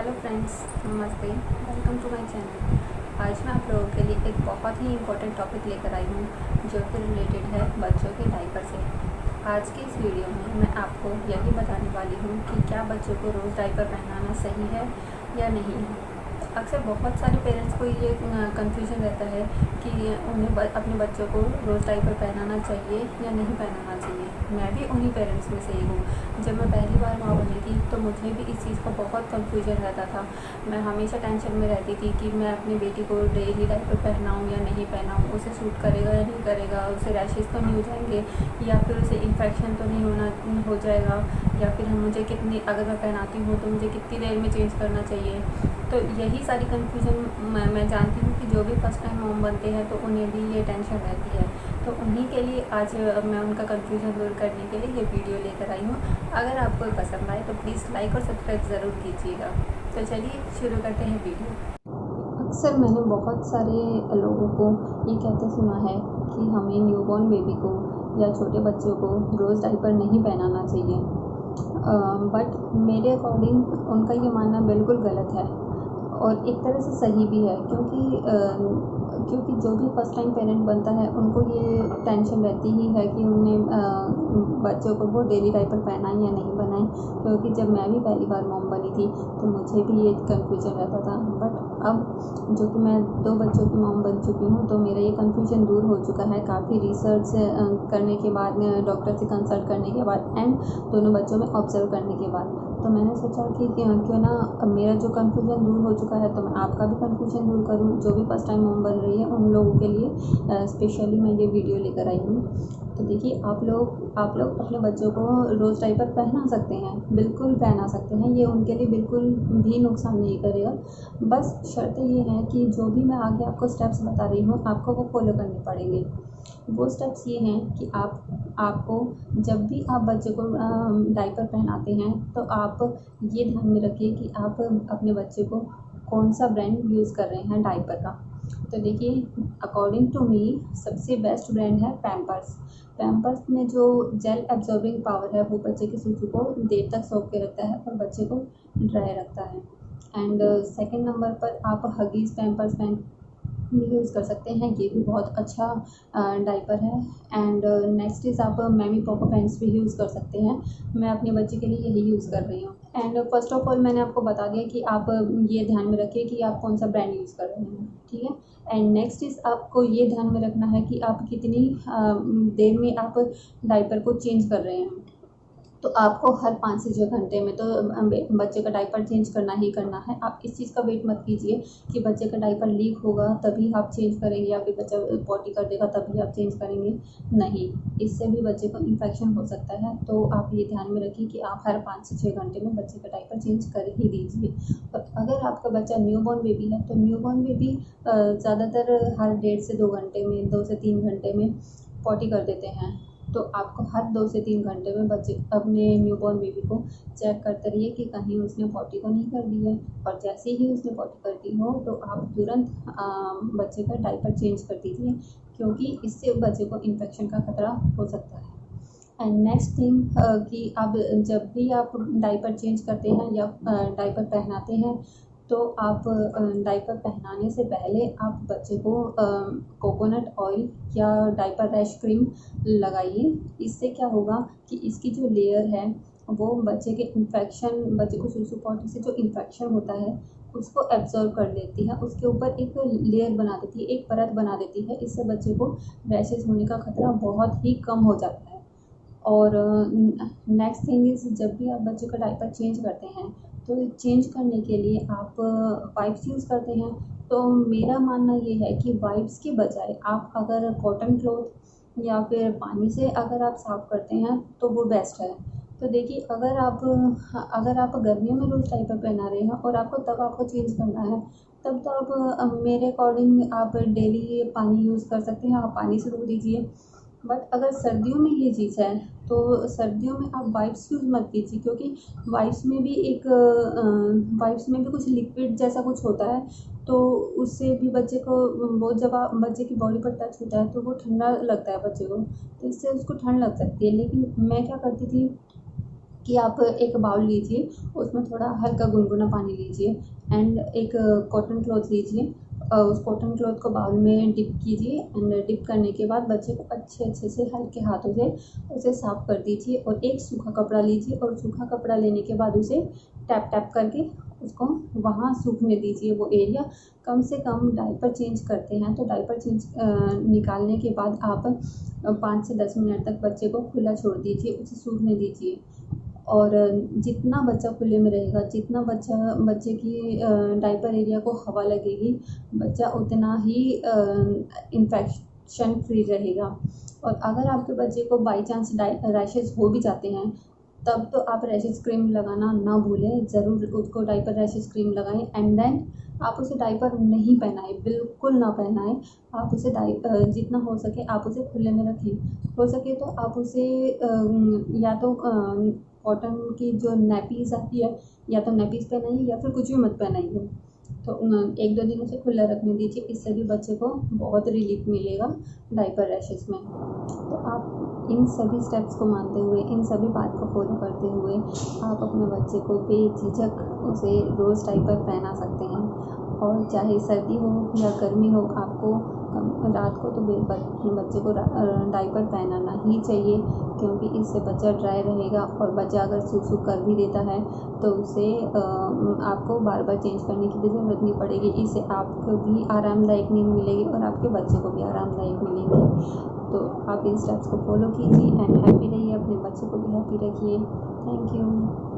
Hello friends, नमस्ते। Welcome to my channel. आज मैं आप लोगों के लिए एक बहुत ही इम्पोर्टेंट टॉपिक लेकर आई हूँ जो कि रिलेटेड है बच्चों के डायपर से। आज की इस वीडियो में मैं आपको यही बताने वाली हूँ कि क्या बच्चों को रोज़ डायपर पहनाना सही है या नहीं है। अक्सर बहुत सारे पेरेंट्स को ये कंफ्यूजन रहता है कि उन्हें अपने बच्चों को रोज़ डायपर पहनाना चाहिए या नहीं पहनाना चाहिए। मैं भी उन्हीं पेरेंट्स में से ही हूँ। जब मैं पहली बार माँ बनी थी तो मुझे भी इस चीज़ का बहुत कंफ्यूजन रहता था। मैं हमेशा टेंशन में रहती थी कि मैं अपनी बेटी को डेली डायपर पहनाऊँ या नहीं पहनाऊँ, उसे सूट करेगा या नहीं करेगा, उसे रैशेज़ तो नहीं हो जाएंगे या फिर उसे इन्फेक्शन तो नहीं हो जाएगा, या फिर मुझे कितनी, अगर मैं पहनाती हूँ तो मुझे कितनी देर में चेंज करना चाहिए। तो यही सारी कन्फ्यूज़न मैं जानती हूँ कि जो भी फर्स्ट टाइम मॉम बनते हैं तो उन्हें भी ये टेंशन रहती है। तो उन्हीं के लिए आज मैं उनका कन्फ्यूज़न दूर करने के लिए ये वीडियो लेकर आई हूँ। अगर आपको पसंद आए तो प्लीज़ लाइक और सब्सक्राइब ज़रूर कीजिएगा। तो चलिए शुरू करते हैं वीडियो। अक्सर मैंने बहुत सारे लोगों को ये कहते सुना है कि हमें न्यूबॉर्न बेबी को या छोटे बच्चों को रोज़ डायपर नहीं पहनाना चाहिए। बट मेरे अकॉर्डिंग उनका ये मानना बिल्कुल गलत है और एक तरह से सही भी है, क्योंकि जो भी फर्स्ट टाइम पेरेंट बनता है उनको ये टेंशन रहती ही है कि उन्हें बच्चों को वो डेली डायपर पहनाएं या नहीं बनाएं। क्योंकि जब मैं भी पहली बार मॉम बनी थी तो मुझे भी ये कंफ्यूजन रहता था। बट अब जो कि मैं 2 बच्चों की मॉम बन चुकी हूँ तो मेरा ये कंफ्यूजन दूर हो चुका है काफ़ी रिसर्च करने के बाद, डॉक्टर से कंसल्ट करने के बाद एंड दोनों बच्चों में ऑब्जर्व करने के बाद। तो मैंने सोचा कि क्यों ना मेरा जो कंफ्यूजन दूर हो चुका है तो मैं आपका भी कंफ्यूजन दूर करूं। जो भी फर्स्ट टाइम मॉम बन रही है उन लोगों के लिए स्पेशली मैं ये वीडियो लेकर आई हूँ। तो देखिए, आप लोग अपने बच्चों को रोज़ डायपर पहना सकते हैं, बिल्कुल पहना सकते हैं। ये उनके लिए बिल्कुल भी नुकसान नहीं करेगा। बस शर्त ये है कि जो भी मैं आगे आपको स्टेप्स बता रही हूँ आपको वो फॉलो करने पड़ेंगे। वो स्टेप्स ये हैं कि आपको जब भी आप बच्चे को डायपर पहनाते हैं तो आप ये ध्यान में रखिए कि आप अपने बच्चे को कौन सा ब्रांड यूज़ कर रहे हैं डायपर का। तो देखिए, अकॉर्डिंग टू मी सबसे बेस्ट ब्रांड है पैम्पर्स। पैम्पर्स में जो जेल एब्जॉर्बिंग पावर है वो बच्चे के सूसू को देर तक सोख के रखता है और बच्चे को ड्राई रखता है। एंड सेकंड नंबर पर आप हगीज़ पैम्पर्स भी यूज़ कर सकते हैं, ये भी बहुत अच्छा डायपर है। एंड नेक्स्ट इज़ आप मैमी पॉपो पैंट्स भी यूज़ कर सकते हैं। मैं अपने बच्चे के लिए यही यूज़ कर रही हूँ। एंड फर्स्ट ऑफ ऑल मैंने आपको बता दिया कि आप ये ध्यान में रखिए कि आप कौन सा ब्रांड यूज़ कर रहे हैं, ठीक है। एंड नेक्स्ट इज़ आपको ये ध्यान में रखना है कि आप कितनी देर में आप डायपर को चेंज कर रहे हैं। तो आपको हर 5 से 6 घंटे में तो बच्चे का डायपर चेंज करना ही करना है। आप इस चीज़ का वेट मत कीजिए कि बच्चे का डायपर लीक होगा तभी आप चेंज करेंगे या फिर बच्चा पॉटी कर देगा तभी आप चेंज करेंगे। नहीं, इससे भी बच्चे को इन्फेक्शन हो सकता है। तो आप ये ध्यान में रखिए कि आप हर 5 से 6 घंटे में बच्चे का डायपर चेंज कर ही दीजिए। और अगर आपका बच्चा न्यूबॉर्न बेबी है तो न्यूबॉर्न बेबी ज़्यादातर हर 1.5 से 2 घंटे में, 2 से 3 घंटे में पॉटी कर देते हैं। तो आपको हर 2 से 3 घंटे में बच्चे अपने न्यूबॉर्न बेबी को चेक करते रहिए कि कहीं उसने पॉटी तो नहीं कर दी है। और जैसे ही उसने पॉटी कर दी हो तो आप तुरंत बच्चे का डायपर चेंज कर दीजिए, क्योंकि इससे बच्चे को इन्फेक्शन का खतरा हो सकता है। एंड नेक्स्ट थिंग कि आप जब भी आप डायपर चेंज करते हैं या डायपर पहनाते हैं तो आप डायपर पहनाने से पहले आप बच्चे को कोकोनट ऑयल या डायपर रैश क्रीम लगाइए। इससे क्या होगा कि इसकी जो लेयर है वो बच्चे को सूसू पॉटी से जो इन्फेक्शन होता है उसको एब्जॉर्ब कर लेती है, उसके ऊपर एक लेयर बना देती है, एक परत बना देती है। इससे बच्चे को रैशेज़ होने का खतरा बहुत ही कम हो जाता है। और नेक्स्ट थिंग इज़, जब भी आप बच्चे का डायपर चेंज करते हैं तो चेंज करने के लिए आप वाइप्स यूज़ करते हैं। तो मेरा मानना ये है कि वाइप्स के बजाय आप अगर कॉटन क्लॉथ या फिर पानी से अगर आप साफ़ करते हैं तो वो बेस्ट है। तो देखिए, अगर आप गर्मियों में रोज़ डायपर पहना रहे हैं और आपको चेंज करना है तब तो आप मेरे अकॉर्डिंग आप डेली पानी यूज़ कर सकते हैं, आप पानी से धो दीजिए। बट अगर सर्दियों में ये चीज़ है तो सर्दियों में आप वाइप्स यूज़ मत कीजिए, क्योंकि वाइप्स में भी कुछ लिक्विड जैसा कुछ होता है। तो उससे भी बच्चे को वो जब बच्चे की बॉडी पर टच होता है तो वो ठंडा लगता है बच्चे को, तो इससे उसको ठंड लग सकती है। लेकिन मैं क्या करती थी कि आप एक बाउल लीजिए, उसमें थोड़ा हल्का गुनगुना पानी लीजिए एंड एक कॉटन क्लॉथ लीजिए। उस कॉटन क्लॉथ को बाउल में डिप कीजिए एंड डिप करने के बाद बच्चे को अच्छे से हल्के हाथों से उसे साफ़ कर दीजिए और एक सूखा कपड़ा लीजिए और सूखा कपड़ा लेने के बाद उसे टैप टैप करके उसको वहाँ सूखने दीजिए वो एरिया। कम से कम डायपर चेंज करते हैं तो डायपर चेंज निकालने के बाद आप 5 से 10 मिनट तक बच्चे को खुला छोड़ दीजिए, उसे सूखने दीजिए। और जितना बच्चा खुले में रहेगा, जितना बच्चे की डायपर एरिया को हवा लगेगी, बच्चा उतना ही इन्फेक्शन फ्री रहेगा। और अगर आपके बच्चे को बाई चांस रैशेज़ हो भी जाते हैं, तब तो आप रैशेज़ क्रीम लगाना ना भूलें, ज़रूर उसको डायपर रैशेज़ क्रीम लगाएं एंड देन आप उसे डायपर नहीं पहनाएं, बिल्कुल ना पहनाएं। आप उसे जितना हो सके आप उसे खुले में रखें। हो सके तो आप उसे या तो कॉटन की जो नैपीज़ आती है, या तो नैपीज़ पहनाइए या फिर कुछ भी मत पहनाइए। तो 1-2 दिन उसे खुला रखने दीजिए, इससे भी बच्चे को बहुत रिलीफ मिलेगा डायपर रैशेज़ में। तो आप इन सभी स्टेप्स को मानते हुए, इन सभी बात को फॉलो करते हुए आप अपने बच्चे को बेझिझक उसे रोज़ डायपर पहना सकते हैं। और चाहे सर्दी हो या गर्मी हो, आपको रात को तो बच्चे को डायपर पहनाना ही चाहिए, क्योंकि इससे बच्चा ड्राई रहेगा। और बच्चा अगर सूसू कर भी देता है तो उसे आपको बार बार चेंज करने की भी ज़रूरत नहीं पड़ेगी। इससे आपको भी आरामदायक नींद मिलेगी और आपके बच्चे को भी आरामदायक मिलेगी। तो आप इन स्टेप्स को फॉलो कीजिए एंड हैप्पी रहिए, अपने बच्चे को भी हैप्पी रखिए। Thank you.